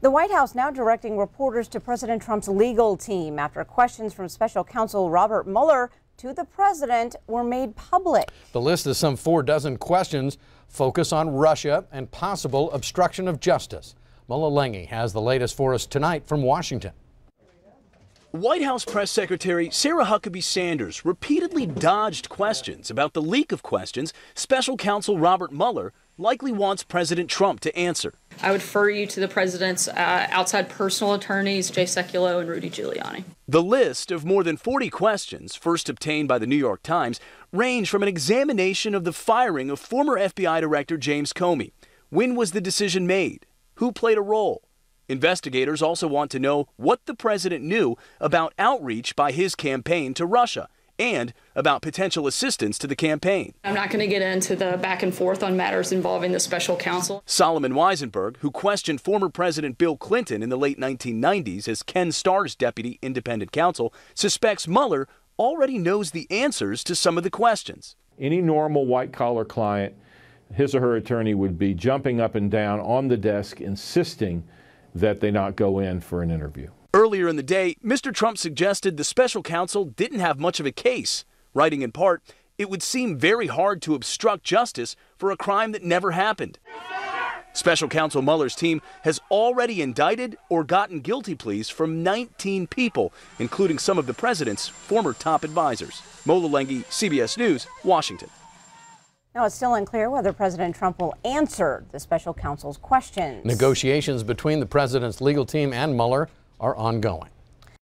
The White House now directing reporters to President Trump's legal team after questions from special counsel Robert Mueller to the president were made public. The list of some 4 dozen questions focus on Russia and possible obstruction of justice. Mola Lenghi has the latest for us tonight from Washington. White House Press Secretary Sarah Huckabee Sanders repeatedly dodged questions about the leak of questions special counsel Robert Mueller likely wants President Trump to answer. I would refer you to the president's outside personal attorneys, Jay Sekulow and Rudy Giuliani. The list of more than 40 questions, first obtained by the New York Times, range from an examination of the firing of former FBI Director James Comey. When was the decision made? Who played a role? Investigators also want to know what the president knew about outreach by his campaign to Russia and about potential assistance to the campaign. I'm not going to get into the back and forth on matters involving the special counsel. Solomon Weisenberg, who questioned former President Bill Clinton in the late 1990s as Ken Starr's deputy independent counsel, suspects Mueller already knows the answers to some of the questions. Any normal white-collar client, his or her attorney would be jumping up and down on the desk insisting that they not go in for an interview. Earlier in the day, Mr. Trump suggested the special counsel didn't have much of a case, writing in part, "It would seem very hard to obstruct justice for a crime that never happened." Special counsel Mueller's team has already indicted or gotten guilty pleas from 19 people, including some of the president's former top advisors. Mola Lenghi, CBS News, Washington. Now, it's still unclear whether President Trump will answer the special counsel's questions. Negotiations between the president's legal team and Mueller are ongoing.